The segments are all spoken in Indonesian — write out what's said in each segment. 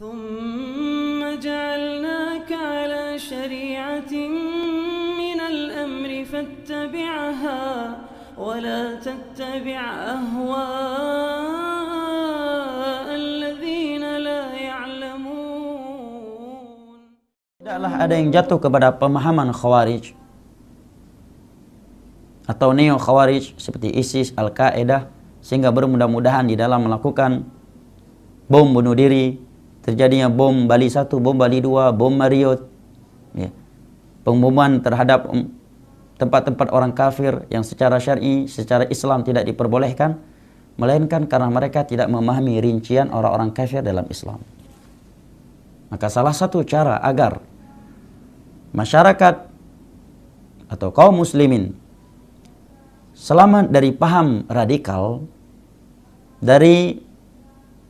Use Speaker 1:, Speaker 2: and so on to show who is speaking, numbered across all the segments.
Speaker 1: ثم جعلناك على شريعة من الأمر فاتبعها ولا تتبع أهواء الذين لا يعلمون.
Speaker 2: Tidaklah ada yang jatuh kepada pemahaman Khawarij atau neo Khawarij seperti ISIS, Al-Qaeda, sehingga bermudah-mudahan di dalam melakukan bom bunuh diri, terjadinya bom Bali 1, bom Bali 2, bom Marriott, ya, pemboman terhadap tempat-tempat orang kafir yang secara syar'i, secara Islam tidak diperbolehkan, melainkan karena mereka tidak memahami rincian orang-orang kafir dalam Islam. Maka salah satu cara agar masyarakat atau kaum muslimin selamat dari paham radikal, dari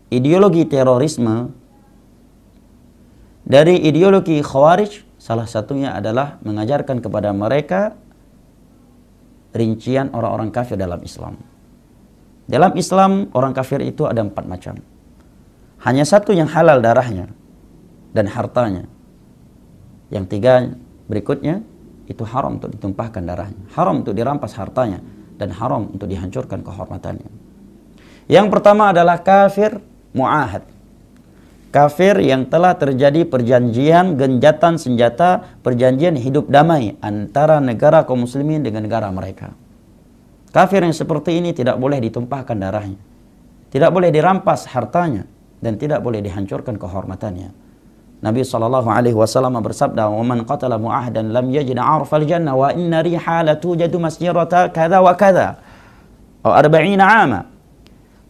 Speaker 2: ideologi terorisme, dari ideologi Khawarij, salah satunya adalah mengajarkan kepada mereka rincian orang-orang kafir dalam Islam. Dalam Islam, orang kafir itu ada 4 macam. Hanya satu yang halal darahnya dan hartanya. Yang 3 berikutnya itu haram untuk ditumpahkan darahnya, haram untuk dirampas hartanya, dan haram untuk dihancurkan kehormatannya. Yang pertama adalah kafir mu'ahad. Kafir yang telah terjadi perjanjian gencatan senjata, perjanjian hidup damai antara negara kaum muslimin dengan negara mereka. Kafir yang seperti ini tidak boleh ditumpahkan darahnya, tidak boleh dirampas hartanya, dan tidak boleh dihancurkan kehormatannya. Nabi SAW bersabda, "Waman qatala mu'ahdan lam yajid 'arfal jannah wa inna riha la tujadu masirata kadza wa kadza." Atau 40 'ama.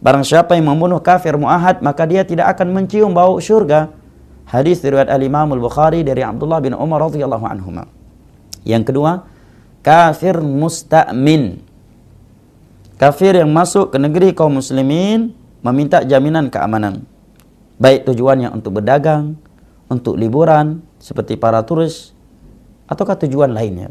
Speaker 2: Barang siapa yang membunuh kafir mu'ahad, maka dia tidak akan mencium bau surga. Hadis riwayat Al-Imam Al-Bukhari dari Abdullah bin Umar radhiyallahu anhuma. Yang kedua, kafir musta'min. Kafir yang masuk ke negeri kaum muslimin meminta jaminan keamanan, baik tujuannya untuk berdagang, untuk liburan seperti para turis, ataukah tujuan lainnya.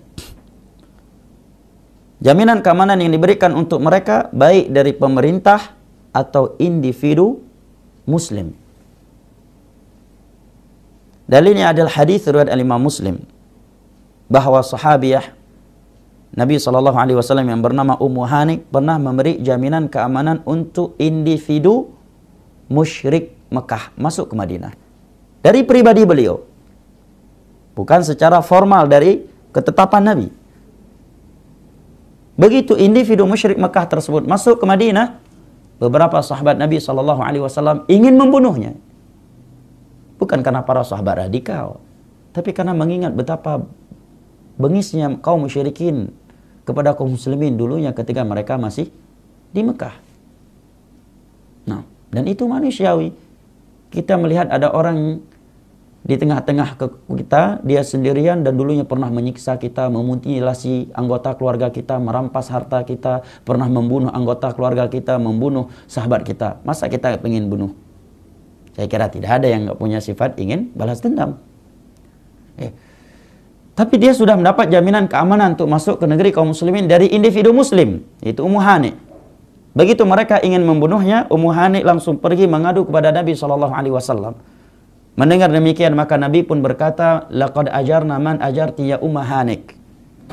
Speaker 2: Jaminan keamanan yang diberikan untuk mereka baik dari pemerintah atau individu muslim. Dalilnya adalah hadis riwayat Imam Muslim bahwa sahabiyah Nabi SAW yang bernama Ummu Hani pernah memberi jaminan keamanan untuk individu musyrik Mekah masuk ke Madinah. Dari pribadi beliau, bukan secara formal dari ketetapan Nabi. Begitu individu musyrik Mekah tersebut masuk ke Madinah, beberapa sahabat Nabi SAW ingin membunuhnya. Bukan karena para sahabat radikal, tapi karena mengingat betapa bengisnya kaum musyrikin kepada kaum muslimin dulunya ketika mereka masih di Mekah. Nah, dan itu manusiawi. Kita melihat ada orang di tengah-tengah kita, dia sendirian dan dulunya pernah menyiksa kita, memutilasi anggota keluarga kita, merampas harta kita, pernah membunuh anggota keluarga kita, membunuh sahabat kita. Masa kita ingin bunuh? Saya kira tidak ada yang nggak punya sifat ingin balas dendam. Tapi dia sudah mendapat jaminan keamanan untuk masuk ke negeri kaum muslimin dari individu muslim, yaitu Ummu Hani. Begitu mereka ingin membunuhnya, Ummu Hani langsung pergi mengadu kepada Nabi SAW. Mendengar demikian, maka Nabi pun berkata, "Laqad ajarna man ajarti ya Ummu Hanik."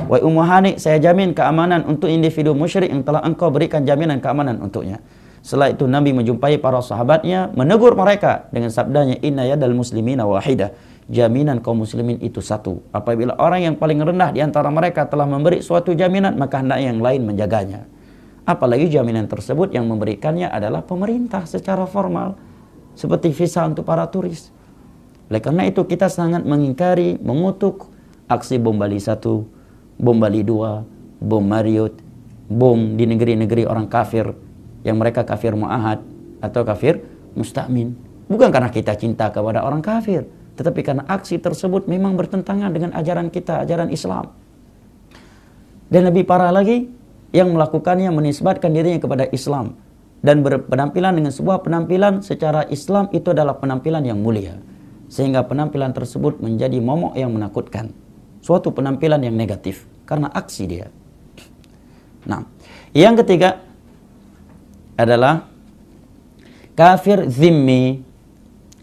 Speaker 2: Wahai Ummu Hani, saya jamin keamanan untuk individu musyrik yang telah engkau berikan jaminan keamanan untuknya. Setelah itu Nabi menjumpai para sahabatnya, menegur mereka dengan sabdanya, "Inna yadal muslimina wahidah." Jaminan kaum muslimin itu satu. Apabila orang yang paling rendah di antara mereka telah memberi suatu jaminan, maka hendaknya yang lain menjaganya. Apalagi jaminan tersebut yang memberikannya adalah pemerintah secara formal, seperti visa untuk para turis. Oleh karena itu kita sangat mengingkari, mengutuk aksi bom Bali 1, bom Bali 2, bom Marriott, bom di negeri-negeri orang kafir yang mereka kafir mu'ahad atau kafir musta'min. Bukan karena kita cinta kepada orang kafir, tetapi karena aksi tersebut memang bertentangan dengan ajaran kita, ajaran Islam. Dan lebih parah lagi, yang melakukannya menisbatkan dirinya kepada Islam dan berpenampilan dengan sebuah penampilan secara Islam itu adalah penampilan yang mulia, sehingga penampilan tersebut menjadi momok yang menakutkan, suatu penampilan yang negatif karena aksi dia. Nah, yang ketiga adalah kafir zimmi.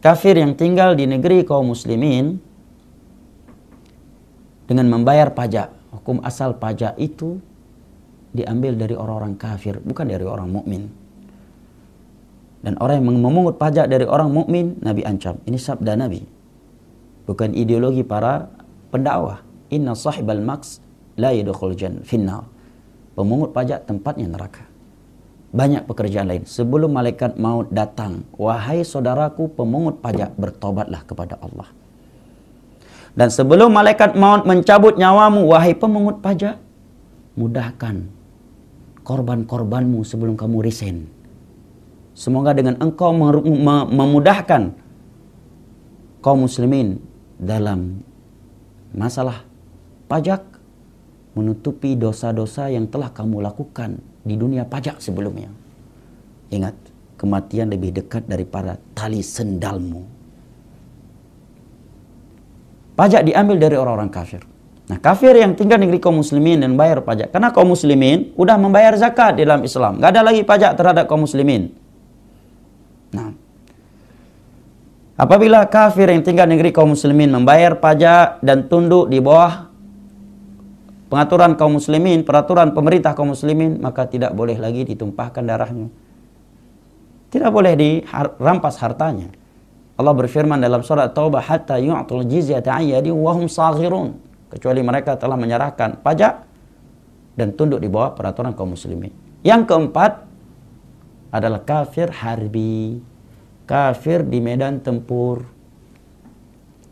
Speaker 2: kafir yang tinggal di negeri kaum muslimin dengan membayar pajak. Hukum asal pajak itu diambil dari orang-orang kafir, bukan dari orang mukmin. Dan orang yang memungut pajak dari orang mukmin, Nabi ancam. Ini sabda Nabi, bukan ideologi para pendakwah. Inna sahibal maks la yadkhul finnar. Pemungut pajak tempatnya neraka. Banyak pekerjaan lain. Sebelum malaikat maut datang, wahai saudaraku pemungut pajak, bertobatlah kepada Allah. Dan sebelum malaikat maut mencabut nyawamu, wahai pemungut pajak, mudahkan korban-korbanmu sebelum kamu resign. Semoga dengan engkau memudahkan kaum muslimin dalam masalah pajak, menutupi dosa-dosa yang telah kamu lakukan di dunia pajak sebelumnya. Ingat, kematian lebih dekat daripada tali sendalmu. Pajak diambil dari orang-orang kafir. Nah, kafir yang tinggal di negeri kaum muslimin dan bayar pajak. Karena kaum muslimin udah membayar zakat di dalam Islam. Nggak ada lagi pajak terhadap kaum muslimin. Nah, apabila kafir yang tinggal di negeri kaum muslimin membayar pajak dan tunduk di bawah pengaturan kaum muslimin, peraturan pemerintah kaum muslimin, maka tidak boleh lagi ditumpahkan darahnya. Tidak boleh dirampas hartanya. Allah berfirman dalam surat Taubah, hatta yu'tul jizyata ayyadi wa hum saghirun, kecuali mereka telah menyerahkan pajak dan tunduk di bawah peraturan kaum muslimin. Yang keempat adalah kafir harbi, kafir di medan tempur.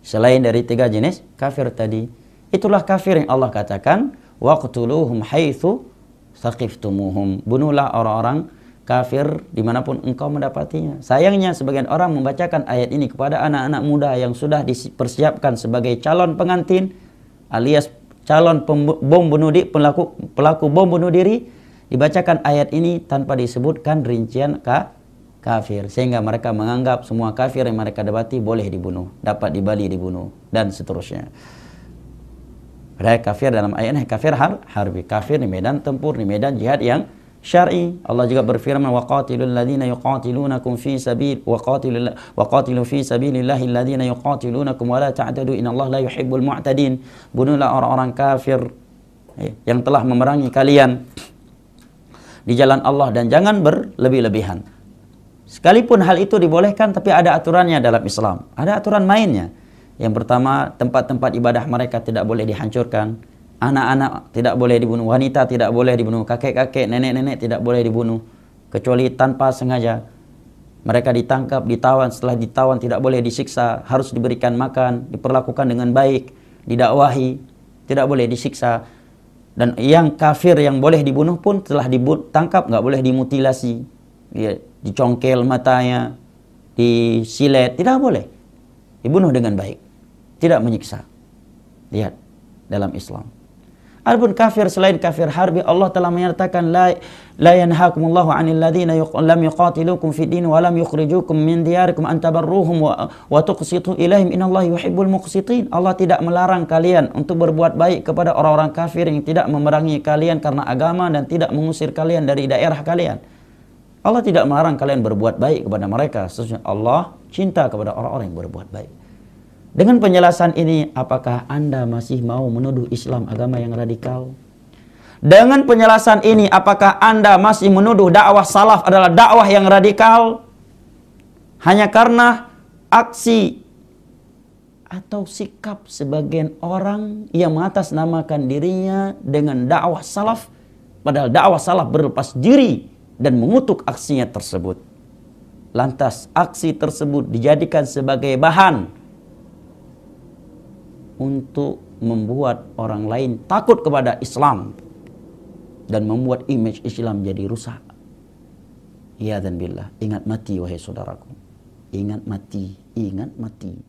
Speaker 2: Selain dari 3 jenis kafir tadi, itulah kafir yang Allah katakan, waqtuluhum haitsu thaqiftumuhum. Bunuhlah orang-orang kafir dimanapun engkau mendapatinya. Sayangnya sebagian orang membacakan ayat ini kepada anak-anak muda yang sudah dipersiapkan sebagai calon pengantin alias calon pelaku bom bunuh diri, dibacakan ayat ini tanpa disebutkan rincian kafir, sehingga mereka menganggap semua kafir yang mereka dapati boleh dibunuh, dapat dibali dibunuh, dan seterusnya. Padahal kafir dalam ayat ini kafir harbi, kafir di medan tempur, di medan jihad yang syar'i. Allah juga berfirman, waqatilul ladzina yuqatilunakum fi sabil waqatilu fi sabilillahi ladzina yuqatilunakum wa la ta'tadu innallaha la yuhibbul mu'tadin. Bunuhlah orang-orang kafir yang telah memerangi kalian di jalan Allah dan jangan berlebih-lebihan. Sekalipun hal itu dibolehkan, tapi ada aturannya dalam Islam. Ada aturan mainnya. Yang pertama, tempat-tempat ibadah mereka tidak boleh dihancurkan. Anak-anak tidak boleh dibunuh, wanita tidak boleh dibunuh, kakek-kakek, nenek-nenek tidak boleh dibunuh, kecuali tanpa sengaja. Mereka ditangkap, ditawan, setelah ditawan tidak boleh disiksa, harus diberikan makan, diperlakukan dengan baik, didakwahi, tidak boleh disiksa. Dan yang kafir yang boleh dibunuh pun setelah ditangkap nggak boleh dimutilasi, ya, dicongkel matanya, disilet, tidak boleh. Dibunuh dengan baik, tidak menyiksa. Lihat dalam Islam. Adapun kafir selain kafir harbi, Allah telah menyatakan la yanhaakumullahu 'anil ladzina lam yuqatilukum fid din wa lam yukhrijukum min diyarikum an tabarruhum wa tuqsitu ilaihim innallaha yuhibbul muqsitin. Allah tidak melarang kalian untuk berbuat baik kepada orang-orang kafir yang tidak memerangi kalian karena agama dan tidak mengusir kalian dari daerah kalian. Allah tidak melarang kalian berbuat baik kepada mereka. Sesungguhnya Allah cinta kepada orang-orang yang berbuat baik. Dengan penjelasan ini, apakah Anda masih mau menuduh Islam agama yang radikal? Dengan penjelasan ini, apakah Anda masih menuduh dakwah salaf adalah dakwah yang radikal? Hanya karena aksi atau sikap sebagian orang yang mengatasnamakan dirinya dengan dakwah salaf, padahal dakwah salaf berlepas diri dan mengutuk aksinya tersebut. Lantas aksi tersebut dijadikan sebagai bahan untuk membuat orang lain takut kepada Islam dan membuat image Islam jadi rusak. Ya dan billah, ingat mati wahai saudaraku. Ingat mati, ingat mati.